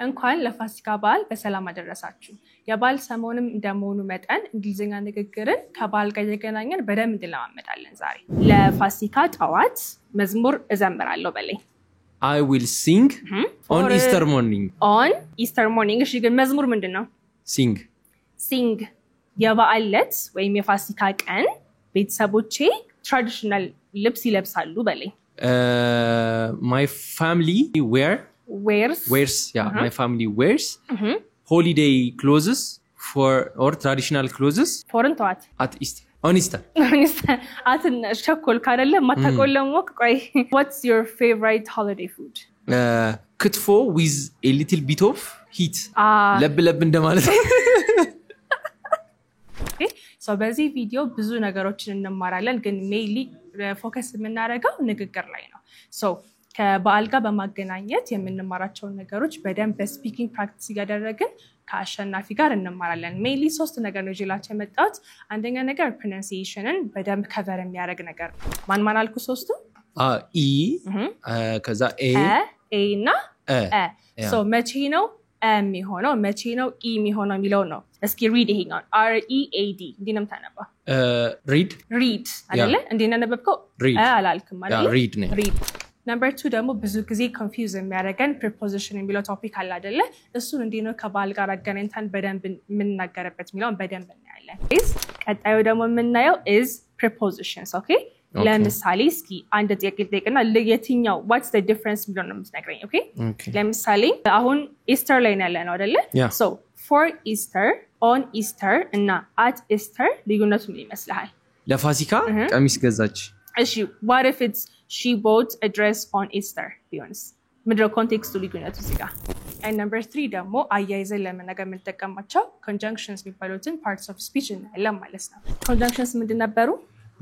እንኳን ለፋሲካ በዓል በሰላም አደረሳችሁ የበዓል ሰሞንም እንደመሆኑ መጠን እንግሊዘኛ ንግግርን ከበዓል ጋር የተገናኘን በደንብ እንለማመዳለን ዛሬ ለፋሲካ ጠዋት መዝሙር እዘምራለሁ በለኝ I will sing on Easter morning እሺ ግን መዝሙር ምንድነው sing የበዓል ዕለት ወይም የፋሲካ ቀን ቤተሰቦቼ ትራዲሽናል ልብስ ይለብሳሉ በለኝ my family wears my family wears holiday clothes or traditional clothes for what at Easter on Easter አትን ሸኮል ካደለ ማታቆለም ቆይ what's your favorite holiday food ክትፎ with a little bit of heat ለብ እንደማለት so በዚህ ቪዲዮ ብዙ ነገሮችን እንማራለን ግን mainly ፎከስ የምናደርገው ንግግር ላይ ነው so ከበዓል ጋር በማገናኘት የምንማራቸው ነገሮች በደንብ በስፒኪንግ ፕራክቲስ ያደረግን ከአሸናፊ ጋር እንማራለን mainly ሶስት ነገር ነው ጀላቸው መጣት አንደኛ ነገር pronunciationን በደንብ ከቨር የሚያደርግ ነገር ማን አልኩ ሶስቱ e ከዛ a እና so መቼ ነው የሚሆነው መቼ ነው e የሚሆነው የሚለው ነው እስኪ read ይሄኛው r e a d እንዴንም ታነባ read አይደለ እንዴና ነበብከው አላልኩም አይደለ read number 2 ደግሞ ብዙ ጊዜ confuse የሚያደርገን preposition የሚለው ቶፒክ አለ አይደለ እሱን እንዴነው ከበዓል ጋር አገናኝተን በደንብ የምንናገርበት የሚለውን በደንብ እናያለን ቀጣዩ ደግሞ የምናየው is prepositions okay ለምሳሌ እስኪ አንድ ጥያቄ ልጠይቅና ለየትኛው what's the difference የሚለው ነው የምትነግረኝ okay ለምሳሌ አሁን ኢስተር ላይ ነው ያለነው አይደለ so for Easter on Easter እና at Easter ልዩነቱ ምን ይመስልሃል ለፋሲካ ቀሚስ ገዛች እሺ what if it's she bought a dress on Easter ቢሆንስ ምድረ ኮንቴክስቱ ልዩነቱ እዚህ ጋር and number 3 ደግሞ አያይዘን ለመናገር የምንጠቀማቸው conjunctions የሚባሉትን parts of speech እናያለን ማለት ነው conjunctions ምንድን ነበሩ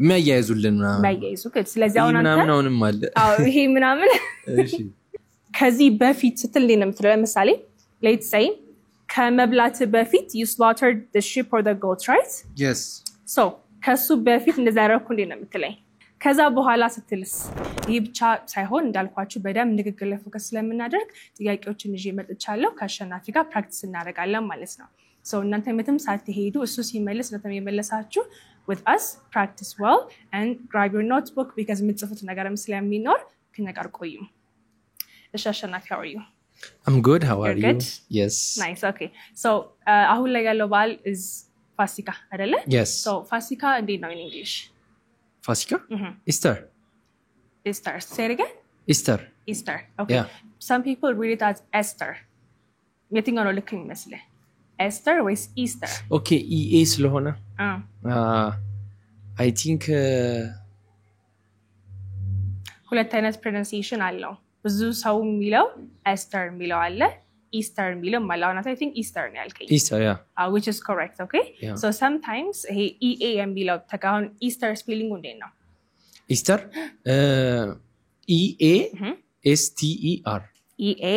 ማያይዙልን ማያይዙ ስለዚህ አሁን አንተ ምናምንም አለ ይሄ ምናምን እሺ ከዚህ በፊት ስትል ነው የምትለው ለምሳሌ let's say ከመብላት በፊት you slaughtered the sheep or the goat right yes so ከሱ በፊት እንደዛ ያደረኩ እንዴ ነው የምትለኝ ከዛ በኋላ ስትልስ ይሄ ብቻ ሳይሆን እንዳልኳችሁ በደም ንግግር ላይ ፎከስ ስለምናደርግ ጥያቄዎችን ይዤ መጥቻለሁ ከአሸናፊ ጋር ፕራክቲስ እናደርጋለን ማለት ነው so እናንተ ምንም ሳትሄዱ እሱ ሲመልስ እናንተ የመለሳችሁ with us practice well and grab your notebook because ምትጽፉት ነገርም ስለሚኖር ከነጋር ቆዩ እሺ አሸናፊ how are you I'm good how are you good? yes nice okay so አሁን ላይ ያለው በዓል is ፋሲካ አይደለ yes so ፋሲካ እንዴት ነው in English Fasika? Easter. Say it again? Easter. Okay. Yeah. Some people read it as Esther. Meeting on looking mesle. Esther or Easter? Okay, EA ስለሆነ I think ሁለት አይነት pronunciation አለው ብዙ ሰው የሚለው Esther የሚለው አለ Easter የሚለው ማለት I think Easter ነው ያልከኝ Easter yeah which is correct okay yeah. so sometimes hey EA የሚለው ተካውን Easter spelling እንዴት ነው Easter EA STER EA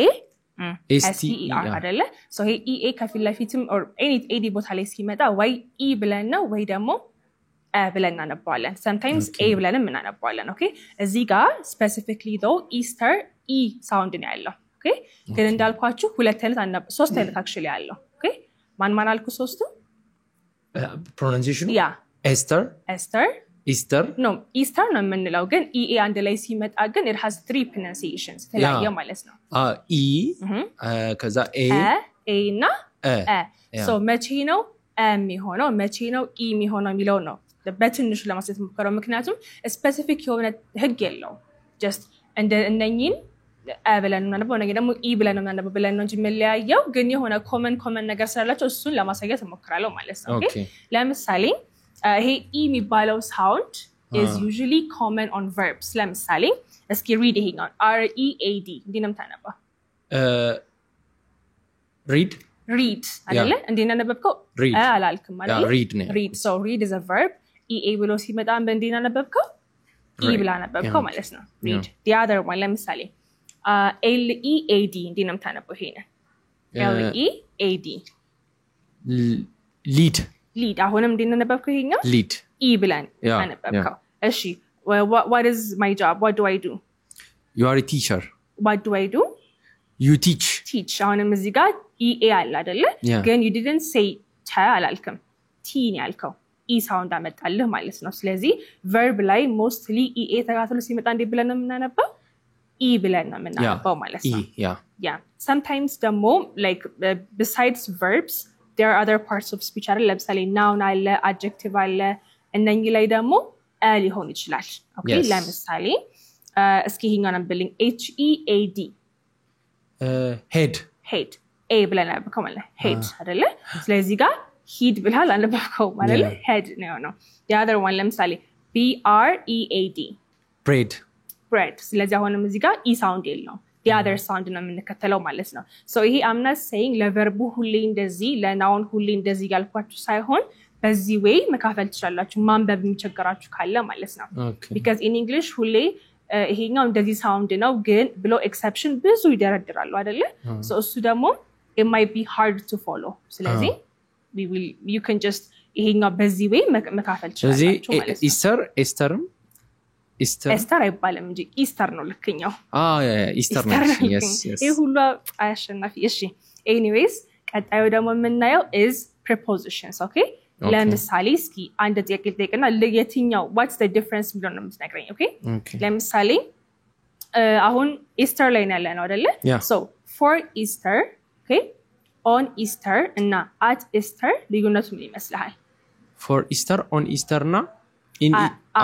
STER አይደለ so hey EA ከፊት ለፊትም or any ቦታ ላይ ሲመጣ ወይ E ብለን ነው ወይ ደግሞ ብለን እናነባዋለን sometimes A ብለንም እናነባዋለን okay እዚህ ጋር specifically though Easter E sound ነው ያለው okay ግን እንዳልኳችሁ ሁለት አይነት ሶስት አይነት actually ያለው okay ማን አልኩ ሶስቱ pronunciation yeah Esther Easter no Easter ነው የምንለው ግን EA አንድ ላይ ሲመጣ ግን it has three pronunciations ተለያየ ማለት ነው E ከዛ A እና so መቼ ነው የሚሆነው መቼ ነው E የሚሆነው የሚለው ነው በትንሹ ለማሳየት ሞክረው ምክንያቱም ስፔሲፊክ የሆነ ህግ የለው just እነኚህን ብለን እናነበው ነገር ደግሞ E ብለን እናነበው ብለን ነው እንጂ መለያየው ግን የሆነ ኮመን ነገር ስላላቸው እሱን ለማሳየት ሞክራለሁ ማለት ነው okay ለምሳሌ ይሄ E የሚባለው sound is usually common on verbs ለምሳሌ እስኪ read ይሄኛው R E A D እንዴንም ታነባ read አይደለ እንዴና ነበብከው አላልኩም አይደለ read so read is a verb EA ብሎ ሲመጣ እንዴና ነበብከው E ብላ ነበብከው ማለት ነው read the other one ለምሳሌ LEAD እንዴንም ታነበው ይሄን LEAD lead አሁንም እንዴና ነበብከው ይሄኛው lead E ብለን ታነበብከው እሺ what is my job what do I do you are a teacher what do I do you teach teach አሁንም እዚህ ጋር ea አለ አይደለ ግን you didn't say ተ አላልክም t ነው ያልከው e ሳውንድ አመጣልህ ማለት ነው ስለዚህ verb ላይ mostly ea ተካትሎ ሲመጣ እንዴ ብለን ነው የምናነበው e ብለን ነው የምናነበው ማለት ነው yeah sometimes ደግሞ like besides verbs there are other parts of speech አይደል ለምሳሌ noun አለ adjective አለ እነኚህ ላይ ደግሞ ሊሆን ይችላል okay ለምሳሌ እስኪ ይሄኛውን አንብልኝ head head a ብለን አነበብከው ማለት head አይደለ ስለዚህ ጋር head ብለሃል አነበብከው ማለት head ነው the other one ለምሳሌ bread bread ስለዚህ አሁንም እዚህ ጋር e sound የለውም the other sound ነው የምንከተለው ማለት ነው so ይሄ I'm not saying ለቨርቡ ሁሌ እንደዚህ ለናውን ሁሌ እንደዚህ ያልኳችሁ ሳይሆን በዚህ way መካፈል ትችላላችሁ ማንበብ የሚቸገራችሁ ካለ ማለት ነው because in English ሁሌ ይሄኛው እንደዚህ ሳውንድ ነው ግን ብሎ ኤክሰፕሽን ብዙ ይደረድራሉ አይደለ so እሱ ደግሞ it might be hard to follow ስለዚህ you can just ይሄኛው በዚህ way መካፈል ትችላላችሁ ማለት ነው ኢስተር አይባልም እንጂ ኢስተር ነው ልክኛው ኢስተር ነው yes ይሄ ሁሉ አያሸናፊ እሺ anyways ቀጣዩ ደግሞ የምናየው is prepositions okay ለምሳሌ እስኪ አንድ ጥያቄ ልጠይቅና ለየትኛው what's the difference ብለን ነው የምትነግረኝ okay ለምሳሌ አሁን ኢስተር ላይ ነው ያለነው አይደለ so for Easter okay on Easter እና at Easter ልዩነቱ ምን ይመስልሃል for Easter on Easter እና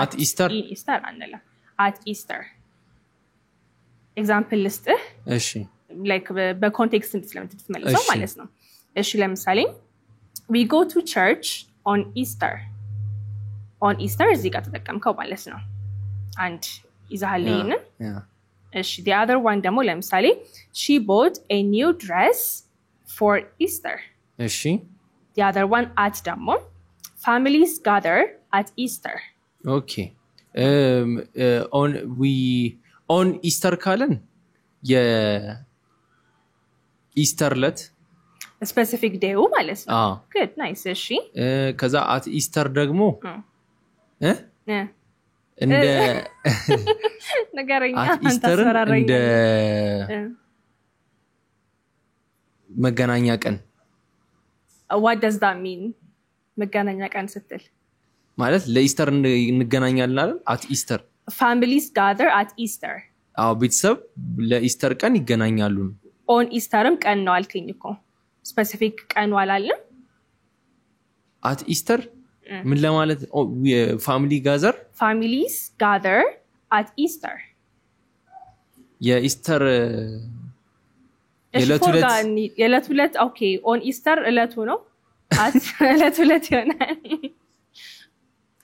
at Easter in Easter አንደለ at Easter example ልስጥህ እሺ like በኮንቴክስት እንድትመልሰው ማለት ነው እሺ ለምሳሌ we go to church on Easter እዚህ ጋር ተጠቀምከው ማለት ነው and ይዛሃለይን እሺ the other one ደግሞ ለምሳሌ she bought a new dress for Easter እሺ the other one at ደግሞ families gather at Easter okay on Easter ካለን Easter ለት specific day ማለት ነው good nice እሺ ከዛ at Easter ደግሞ እንደ ነገረኛ Easter እንደ መገናኛ ቀን what does that mean መገናኛ ቀን ስትል ማለት ለኢስተር እንገናኛለን አይደል at Easter families gather at Easter ቤተሰብ ለኢስተር ቀን ይገናኛሉ on Easterም ቀን ነው አልከኝ እኮ specific ቀን አላለም at Easter ምን ለማለት families gather at Easter የኢስተር የዕለት okay on Easter ዕለቱ ነው at ዕለት ይሆናል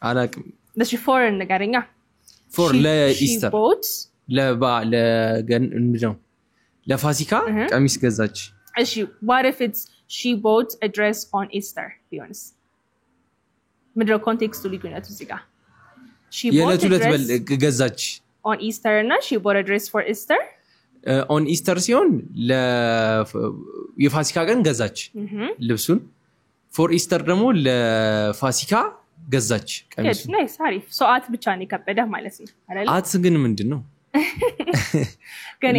አላቅም ለሽ for ነገርኛ for ለኢስተር ለፋሲካ ቀሚስ ገዛች እሺ what if it's she bought a dress on Easter ቢሆንስ ምድረ ኮንቴክስቱ ልዩነቱ እዚህ ጋር she bought a dress ገዛች on Easter እና she bought a dress for Easter on Easter ሲሆን የፋሲካ ቀን ገዛች ልብሱን for Easter ደግሞ ለፋሲካ ገዛች ቀሚሱ nice አሪፍ so at ብቻ ነው ከበደ ማለት ነው አይደል at ግን ምንድነው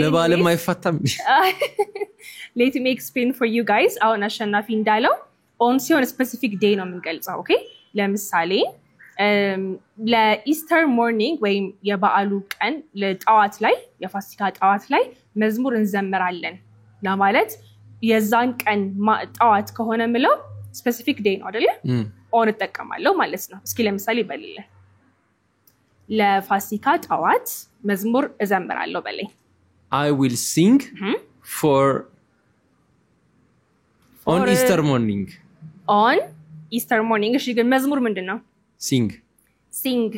ለባለም አይፈታም let me explain for you guys አሁን አሸናፊ እንዳለው on ሲሆን specific day ነው የምንገልጸው okay ለምሳሌ ለኢስተር ሞርኒንግ ወይም የበዓሉ ቀን ለጠዋት ላይ የፋሲካ ጠዋት ላይ መዝሙር እንዘምራለን ለማለት የዛን ቀን ጠዋት ከሆነ ምለው specific day ነው አይደል on ተጠቀማለሁ ማለት ነው እስኪ ለምሳሌ በልለ ለፋሲካ ጠዋት መዝሙር እዘምራለሁ በለኝ I will sing for on Easter morning on Easter morning እሺ ግን መዝሙር ምንድነው sing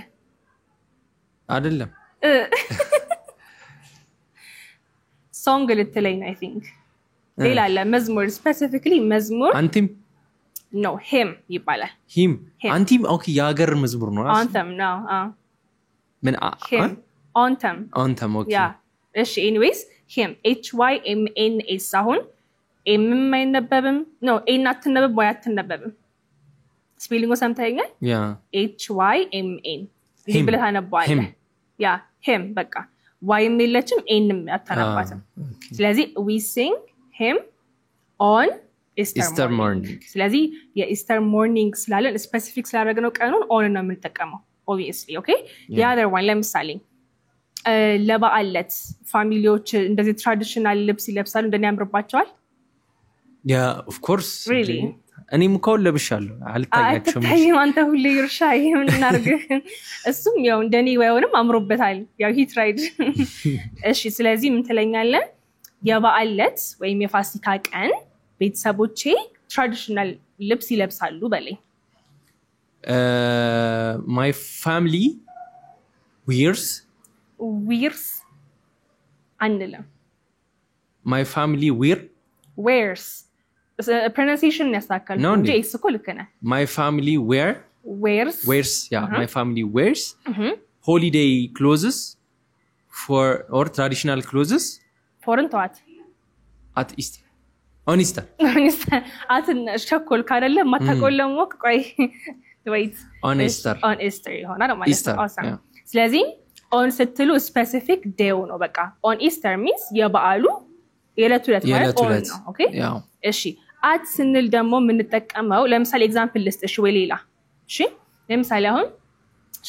አይደለም song ልትለኝ I think ሌላ አለ መዝሙር specifically መዝሙር አንቲም no hymn ይባላል hymn አንቲም okay የሀገር መዝሙር ነው anthem ነው ምን anthem okay yeah እሺ anyways hymn HYMN አሁን የማይነበብም no አትነበብ ወይ አትነበብም ስፔሊንጉ ሰምተኸኛል yeah HYMN ይሄ ብለህ አነባለህ yeah hymn በቃ y የለችም nም አታነባትም ስለዚህ we sing him on Easter morning. ስለዚህ የኢስተር ሞርኒንግ ስላለን ስፔሲፊክ ስላደረግነው ቀኑን on ነው የምንጠቀመው obviously okay the other one ለምሳሌ ለበዓለት ፋሚሊዎች እንደዚህ ትራዲሽናል ልብስ ይለብሳሉ እንደኔ ያምርባቸዋል yeah of course really እኔም ኮል ለብሻለሁ አልታያችሁም አንተ ሁሌ ይርሻ ይሄን እናርግ እሱም ያው እንደኔ ወይንም አምሮበታል ያው he tried እሺ ስለዚህ ምን ትለኛለህ የበዓለት ወይም የፋሲካ ቀን ቤተሰቦቼ ትራዲሽናል ልብስ ይለብሳሉ በለኝ my family wears አንልም my family wears pronunciation ያስተካክል እንጂ እኮ ልክ ነህ my family wears yeah my family wears holiday clothes for or traditional clothes for what at Easter on Easter አትን ሸኮል ካደለ ማታቆለም ወቅ ቆይ wait on Easter ይሆናል ማለት ነው awesome ስለዚህ on ስትሉ specific day ነው በቃ on Easter means የበዓሉ የዕለቱ ማለት on ነው ኦኬ እሺ at ስንል ደግሞ የምንጠቀመው ለምሳሌ ኤግዛምፕል ልስጥ እሺ ወይ ሌላ እሺ ለምሳሌ አሁን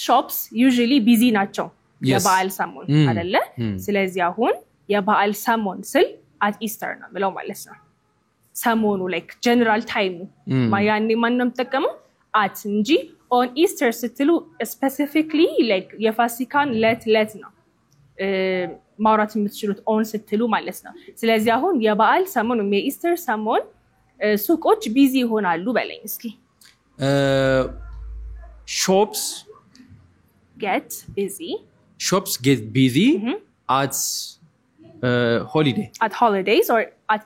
shops usually busy ናቸው የበዓል ሰሞን አይደለ ስለዚህ አሁን የበዓል ሰሞን ስል at Easter ነው ብለው ማለት ነው ሰሞኑ like general time ማያኔ ማንንም ተጠቀመው at እንጂ on Easter ስትሉ specifically like የፋሲካን let ነው ማውራት የምትችሉት on ስትሉ ማለት ነው ስለዚህ አሁን የበዓል ሰሞን ወይ የኢስተር ሰሞን ሱቆች ቢዚ ይሆናሉ በለኝ እስኪ shops get busy at holidays or at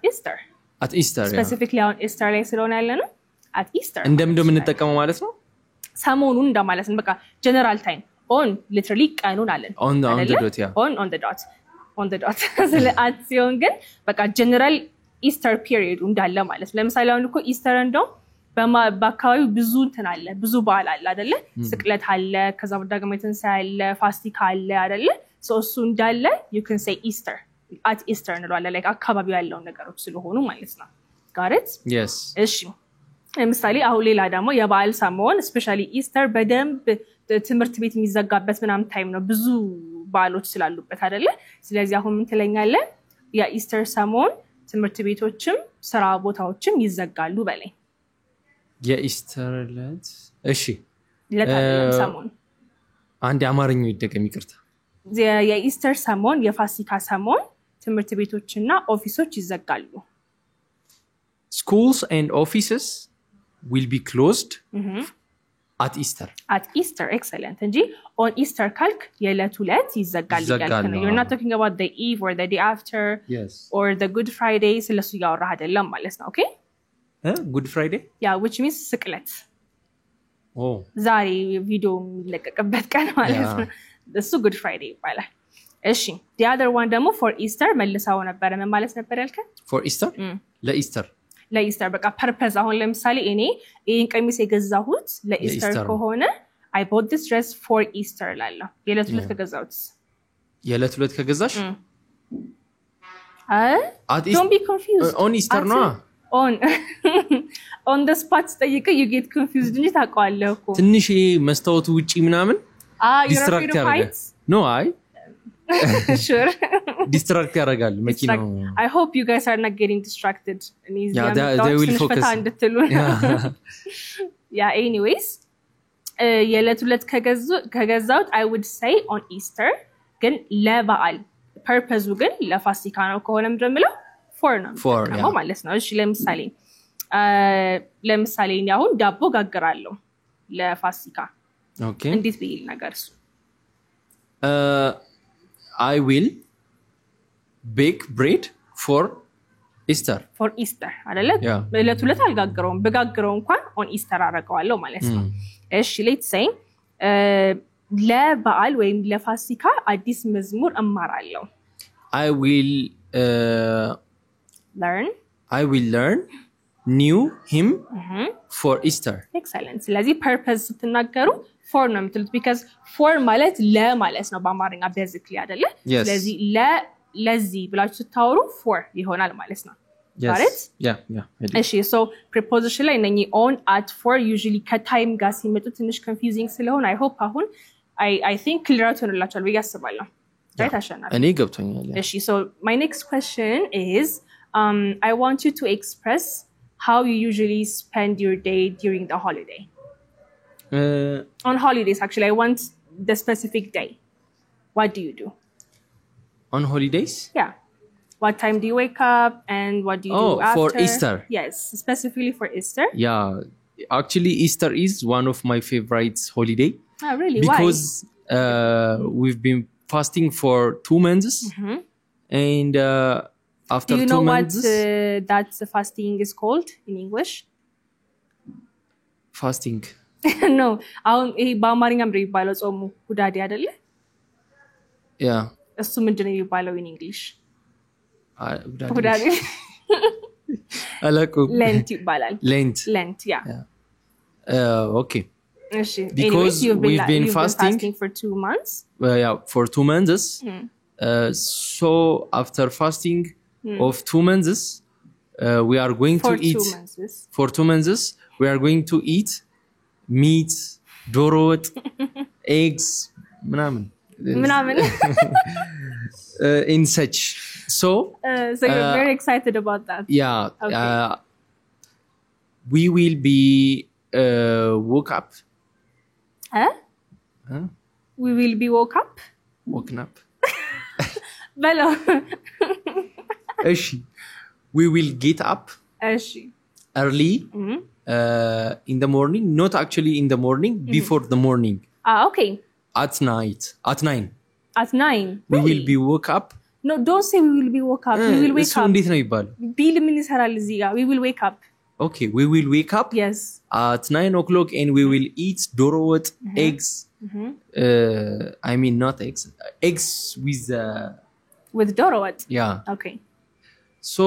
Easter specifically yeah. on Easter ላይ ስለሆነ ያለነው at Easter እንደምን እንጠቀመው ማለት ነው ሰሞኑን እንደማለት ነው በቃ general time on literally ቀኑን አለን on the dot yeah on the dot ስለ at ሲሆን ግን በቃ general Easter period እንዳለ ማለት ለምሳሌ አሁን እኮ Easter እንደው በአካባቢው ብዙ እንትን አለ ብዙ በዓል አለ አይደለ ስቅለት አለ ከዛ ደግሞ ትንሣኤ አለ ፋሲካ አለ አይደለ እሱ እንዳለ you can say Easter at Easter እንለዋለን like አካባቢው ያለው ነገሮች ስለሆኑ ማለት ነው got it yes እሺ ለምሳሌ አሁን ሌላ ደግሞ የበዓል ሰሞን especially Easter በደንብ ትምህርት ቤት የሚዘጋበት ምናምን ታይም ነው ብዙ በዓሎች ስላሉበት አይደለ ስለዚህ አሁን ምን ትለኛለህ ያ Easter ሰሞን ትምህርት ቤቶችም ስራ ቦታዎችም ይዘጋሉ በለኝ የኢስተር ዕለት እሺ ለታለም ሰሞን አንድ አማርኛው ይደገም ይቅርታ የኢስተር ሰሞን የፋሲካ ሰሞን ትምህርት ቤቶችና ኦፊሶች ይዘጋሉ schools and offices will be closed at Easter excellent እንጂ on Easter ካልክ የዕለቱ ዕለት ይዘጋል ይላል you're not talking about the eve or the day after yes or the good friday ስለሱ ያወራህ አይደለም ማለት ነው okay good friday yeah which means ስቅለት oh ዛሬ ቪዲዮ የሚለቀቅበት ቀን ማለት ነው እሱ good friday ይባላል እሺ the other one ደግሞ for Easter መልሳው ነበር ምን ማለት ነበር ያልከኝ for Easter ለኢስተር በቃ ፐርፐዝ አሁን ለምሳሌ እኔ ይሄን ቀሚስ የገዛሁት ለኢስተር ከሆነ I bought this dress for Easter ላላ የዕለት ዕለት ከገዛሁት የዕለት ዕለት ከገዛሽ don't be confused on Easter no on the spot ጠይቀ you get confused እንጂ ታውቀዋለህ እኮ ትንሽ መስታወቱ ውጪ ምናምን ዲስትራክት ያደርጋል no sure distract ያደርጋል መኪናው I hope you guys are not getting distracted they will focus yeah anyways የዕለት ዕለት ከገዛሁት I would say on Easter ግን ለበዓል purpose ግን ለፋሲካ ነው ከሆነ ምንድነው for ነው ማለት ነው እሺ ለምሳሌ እኔ አሁን ዳቦ ጋግራለሁ ለፋሲካ okay እንዴት ብዬ ልናገርሱ I will bake bread for Easter አይደለ ለዕለት ዕለት አልጋግረውም በጋግረው እንኳን on Easter አደርገዋለሁ ማለት ነው እሺ let's say ለበዓል ወይም ለፋሲካ አዲስ መዝሙር እማራለሁ I will learn new hymn for Easter excellent ስለዚህ purpose ስትናገሩ for ነው የምትሉት because for ማለት ለማለት ነው በአማርኛ basically አይደለ ስለዚህ ለዚህ ብላችሁ ስታወሩ for ይሆናል ማለት ነው Yes. Got it? Yeah. I do. እሺ so preposition ላይ እነኚህ on at for usually ከታይም ጋር ሲመጡ ትንሽ confusing ስለሆነ I hope አሁን I think clear out ሆነላችኋል ብዬ አስባለሁ። Right አሸናፊ? እኔ ገብቶኛል። እሺ so my next question is I want you to express how you usually spend your day during the holiday. On holidays actually I want the specific day. What do you do? On holidays? Yeah. What time do you wake up and what do you do after? For Easter. Yes, specifically for Easter. Yeah. Actually, Easter is one of my favorite holiday. Oh, really? Because we've been fasting for 2 months. And after 2 months... Do you know what that fasting is called in English? Fasting. No. አሁን ይሄ በአማርኛም ነው የሚባለው ጾሙ ሁዳዴ አይደለ? Yeah. እሱ ምንድን ነው የሚባለው in English? ሁዳዴ አላውቅም። Lent ይባላል። Lent, yeah. Okay. Because anyways, we've been fasting for 2 months. Yeah, for 2 months. So after fasting of 2 months, we are going to eat. For 2 months, we are going to eat meat, ዶሮ ወጥ, eggs, ምናምን. In such. So you're very excited about that. Yeah. Okay. We will be woke up. Huh? We will be woken up. Bello. We will get up early in the morning. Not actually in the morning, before the morning. Okay. At night. At 9. At 9. We will be woke up. No, don't say we will be woke up. We will wake up. እንዴት ነው ይባላል? ቢል ምን ይሰራል እዚህ ጋር? We will wake up. Okay, we will wake up. Yes. At 9 o'clock and we will eat ዶሮ ወጥ, eggs. I mean not eggs. Eggs with ዶሮ ወጥ. Yeah. Okay. So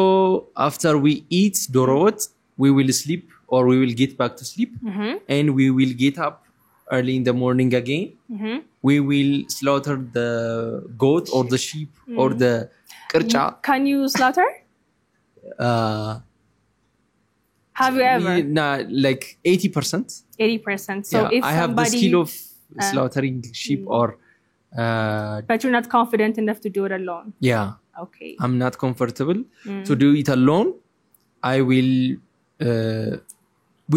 after we eat ዶሮ ወጥ, we will sleep or we will get back to sleep and we will get up early in the morning again. We will slaughter the goat or the sheep or the kircha. Can you slaughter? Have you ever? Nah, like 80%. 80%. So if I have the skill of slaughtering sheep or... but you're not confident enough to do it alone? Yeah. Okay. I'm not comfortable to do it alone. We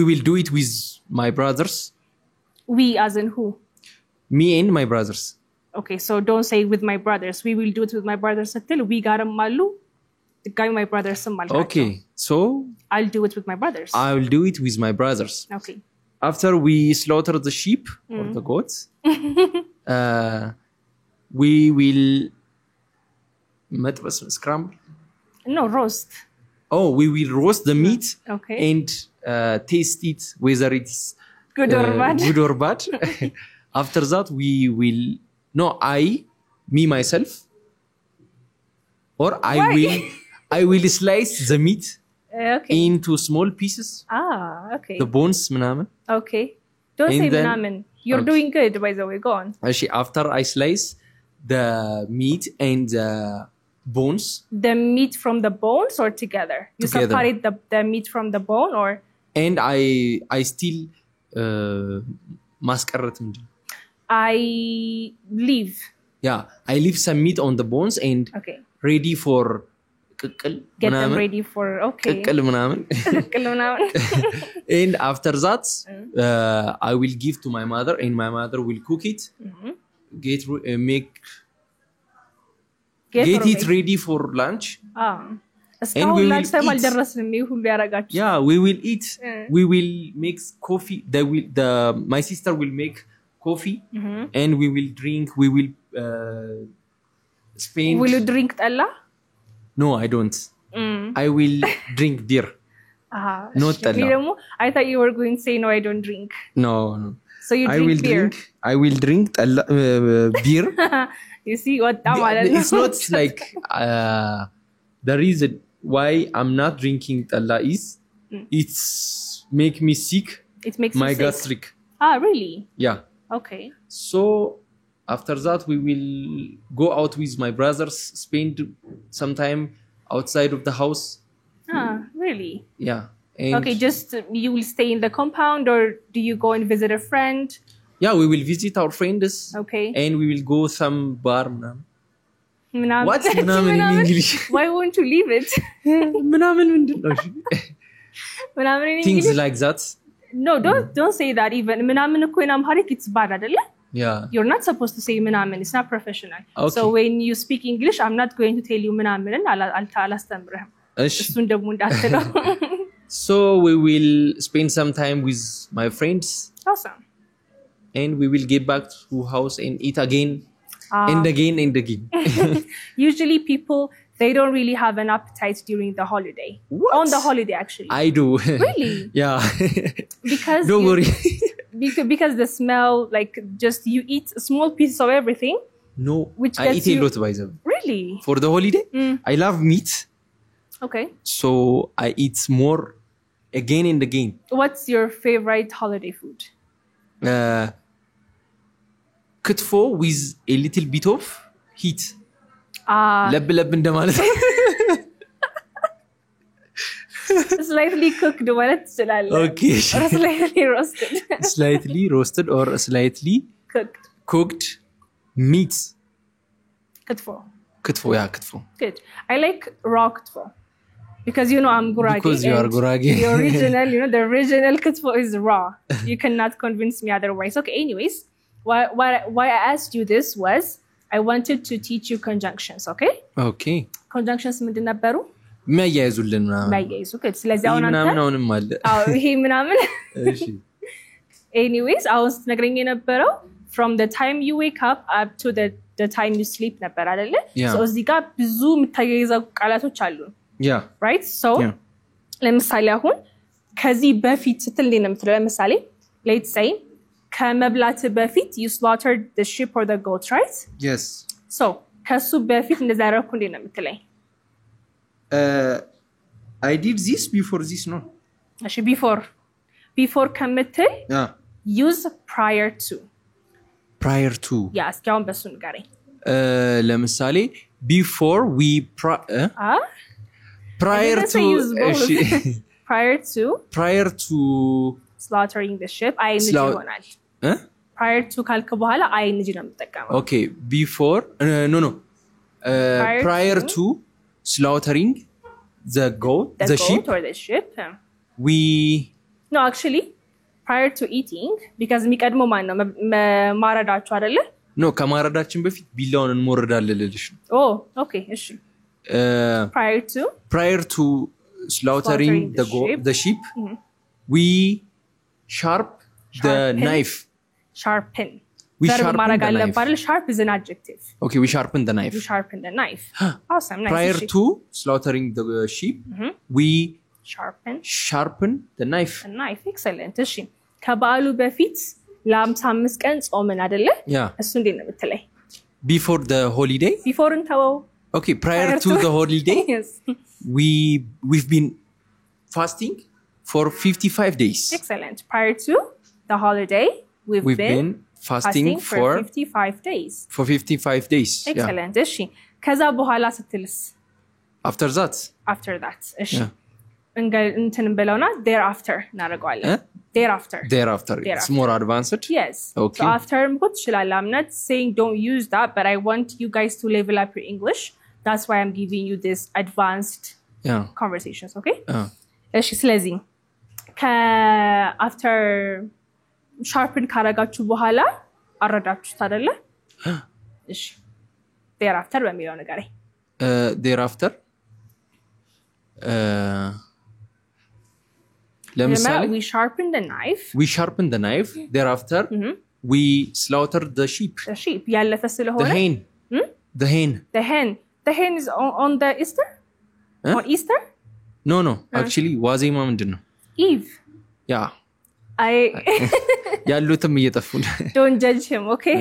will do it with my brothers. We as in who? Me and my brothers. Okay, so don't say with my brothers. We will do it with my brothers until we got a malu. The guy my brothers Okay, so I'll do it with my brothers. I will do it with my brothers. Okay. After we slaughter the sheep or the goats, we will scramble. No, roast. Oh, we will roast the meat. Okay. And taste it whether it is good or bad. After that, we will... No, me myself. Or I will slice the meat into small pieces. Okay. The bones, mnamen. Okay. Don't say mnamen. You're doing good, by the way. Go on. Actually, after I slice the meat and the bones. The meat from the bones or together? You separate the meat from the bone or? And I still ማስቀረት ምንድን? I leave. Yeah, I leave some meat on the bones and ready for ቅቅል ምናምን. Get them ready for ቅቅል ምናምን. And after that, I will give to my mother and my mother will cook it. Get it ready for lunch. እስካሁን ላንች ታይም አልደረስንም። ይሄ ሁሉ ያረጋችሁ? Yeah, we will eat. We will make coffee. My sister will make coffee and we will drink. We will spend. Will you drink ጠላ? No, I don't. I will drink beer. Not ጠላ. I thought you were going to say no, I don't drink. No. So you drink beer? I will drink beer. You see what it's not like the reason why I'm not drinking talla is it's make me sick. It makes my you sick. gastric. Really? Yeah. Okay. So after that we will go out with my brothers, spend some time outside of the house. Really? Yeah. And okay, just you will stay in the compound or do you go and visit a friend? Yeah, we will visit our friends. Okay. And we will go some bar. What's ምናምን in English? Why won't you leave it? ምናምን ምንድነው? ምናምን in Things English? like that. No, don't say that even. ምናምን እኮ in Amharic it's bad አይደለ? Yeah. You're not supposed to say ምናምን. It's not professional. Okay. So when you speak English, I'm not going to tell you ምናምን አላስተምርህም. እሱን ደግሞ እንዳትለው. So we will spend some time with my friends. Awesome. And we will get back to house and eat again. And again and again. Usually people, they don't really have an appetite during the holiday. What? On the holiday, actually. I do. Really? Yeah. Because don't worry. because the smell, like just you eat small pieces of everything. No, which I eat a lot by them. Really? For the holiday, I love meat. Okay. So I eat more again and again. What's your favorite holiday food? ክትፎ with a little bit of heat. ለብ እንደማለት slightly cooked ማለት ትችላለህ. Okay. Or slightly roasted. Slightly roasted or slightly cooked meat. ክትፎ. Yeah, ክትፎ. Good. I like raw ክትፎ. Because you know I'm Gurage. Because you are Gurage. The original ክትፎ is raw. You cannot convince me otherwise. Okay, anyways. Why I asked you this was I wanted to teach you conjunctions, okay? Okay. Conjunctions ምንድን ነበሩ? የሚያያይዙልን የሚያያይዙ good. ስለዚህ አሁን አንተ ምናምን አለ። ይሄ ምናምን እሺ። Anyways, I was ነግረኝ የነበረው from the time you wake up to the time you sleep ነበር አይደለ? So እዚህ ጋር ብዙ የምታያይዘው ቃላቶች አሉ. Yeah. Right? So ለምሳሌ አሁን ከዚህ በፊት ስትል እንዴት ነው የምትለው? ለምሳሌ let's say ከመብላት በፊት you slaughtered the sheep or the goat, right? Yes. So ከሱ በፊት እንደዛ ያደረኩ እንዴት ነው የምትለኝ? I did this before this, no? እሺ before ከምትል use prior to. Prior to. Yeah, እስኪ አሁን በሱ ንገረኝ. ለምሳሌ before we prior to prior to slaughtering the sheep ING ይሆናል. prior to ካልክ በኋላ ING ነው የምጠቀመው. Okay, before no prior to slaughtering the goat, the sheep or the sheep. We No, actually prior to eating because የሚቀድመው ማን ነው? ማረዳችሁ አይደለ? No, ከማረዳችን በፊት ቢላውን እንሞርዳለን ልልሽ ነው. Oh, okay, እሺ. prior to slaughtering the sheep we sharp the knife. Sharpen. We sharpen the knife. Sharp is an adjective. Okay, we sharpen the knife. You sharpen the knife. Awesome, nice. Prior to slaughtering the sheep, we sharpen the knife. The knife, excellent. እሺ ከበዓሉ በፊት ለ55 ቀን ጾምን አይደለ? እሱ እንዴት ነው የምትለኝ? Before the holiday? Before እንተወው. Okay, prior to the holiday, yes. We've been fasting for 55 days. Excellent. Prior to the holiday, we've been fasting for 55 days. For 55 days. Excellent. እሺ ከዛ በኋላ ስትልስ? After that. እሺ እንትን እንበለውና thereafter እናደርገዋለን. Thereafter. It's more advanced. Yes. Okay. So after ምኩት ይችላል. I'm not saying don't use that, but I want you guys to level up your English. That's why I'm giving you this advanced conversations, okay? እሺ ስለዚህ after sharpen ካረጋችሁ በኋላ አረዳችሁት አይደለ? እሺ thereafter በሚለው ነገር thereafter ለምሳሌ we sharpen the knife thereafter we slaughter the sheep ያለፈ ስለሆነ the hen is on the Easter? On Easter? No, actually ዋዜማ ምንድነው? Eve. Yeah. ያሉትም እየጠፉ don't judge him, okay?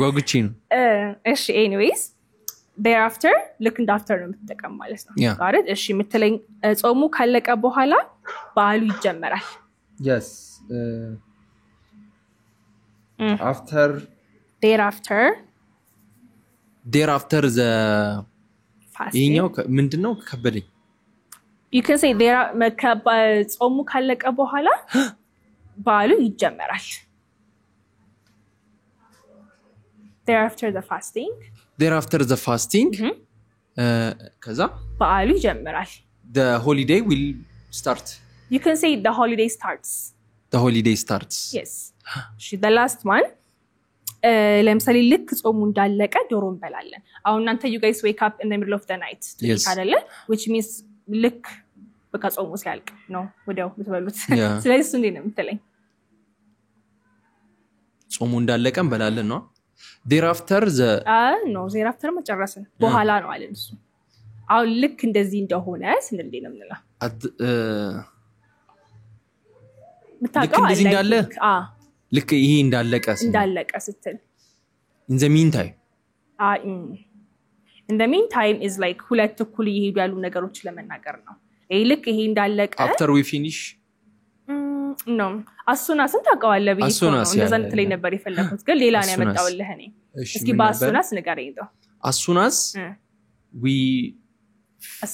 ጓጉቺ ነው። እሺ anyways thereafter look and after ነው የምትጠቀም ማለት ነው። ጋር እሺ የምትለኝ ጾሙ ካለቀ በኋላ በዓሉ ይጀመራል። Yes. After thereafter the ይሄኛው ምንድነው ከበደኝ? You can say there ጾሙ ካለቀ በኋላ በዓሉ ይጀመራል. Thereafter the fasting. ከዛ በዓሉ ይጀምራል. The holiday will start. You can say the holiday starts. Yes. The last one. ለምሳሌ ልክ ጾሙ እንዳለቀ ዶሮ እንበላለን. አሁን እናንተ you guys wake up in the middle of the night to eat አይደለ? Which means ልክ በቃ ጾሙ ሲያልቅ ነው ወዲያው የምትበሉት. ስለዚህ እሱ እንዴት ነው የምትለኝ? ጾሙ እንዳለቀ እንበላለን ነው? Thereafter thereafter መጨረስን በኋላ ነው አይደል እሱ? አሁን ልክ እንደዚህ እንደሆነ ስንል ነው የምንለው? ልክ እንደዚህ እንዳለ ልክ ይሄ እንዳለቀ ስትል in the meantime in the meantime is like ሁለት እኩል ይሄዱ ያሉ ነገሮች ለመናገር ነው ይሄ ልክ ይሄ እንዳለቀ after we finish no አሱናስን ታውቀዋለህ ብዬ ነው እንደዛ እንትለኝ ነበር የፈለኩት ግን ሌላ ነው ያመጣውልህ እኔ እስኪ በአሱናስ ንገረኝ ነው as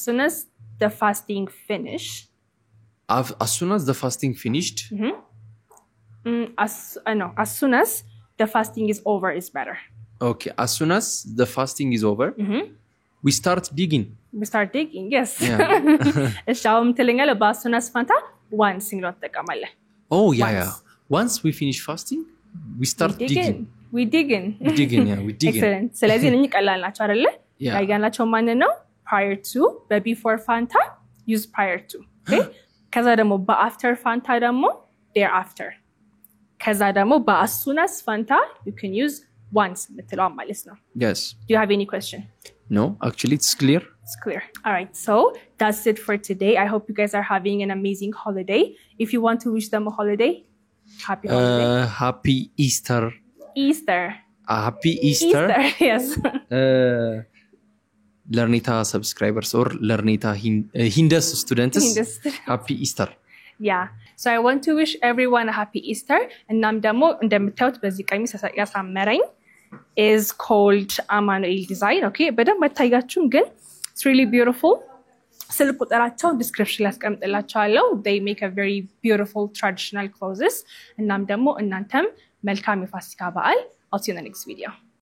soon as the fasting finish as soon as the fasting finished as soon as the fasting is over is better. Okay, as soon as the fasting is over, we start digging. Yes. Shawm tellinga le as soon as fanta once singlot ተቀማለ. Oh yeah. Once we finish fasting, we start digging. We dig in. Excellent. ስለዚህ እነኚህ ቀላል ናቸው አይደለ? ያያናቸው ማን ነው? Prior to, but before fanta use prior to. Okay? ከዛ ደግሞ after fanta ደግሞ thereafter. ከዛ ደግሞ as soon as fanta you can use once ምትለው ማለት ነው. Yes. Do you have any question? No, actually it's clear. It's clear. All right. So that's it for today. I hope you guys are having an amazing holiday. If you want to wish them a holiday, happy holiday. Happy Easter. Happy Easter. Yes. Lernita subscribers or Lernita Hindus students. Happy Easter. Yeah. So I want to wish everyone a happy Easter. እናም ደግሞ እንደምታዩት በዚህ ቀሚስ ያሳመረኝ is called Amanuel Design. Okay? በደንብ መታያችሁም ግን it's really beautiful. ስልክ ቁጥራቸው description ላይ አስቀምጥላችኋለሁ. They make a very beautiful traditional clothes. እናም ደግሞ እናንተም መልካም የፋሲካ በዓል. I'll see you in the next video.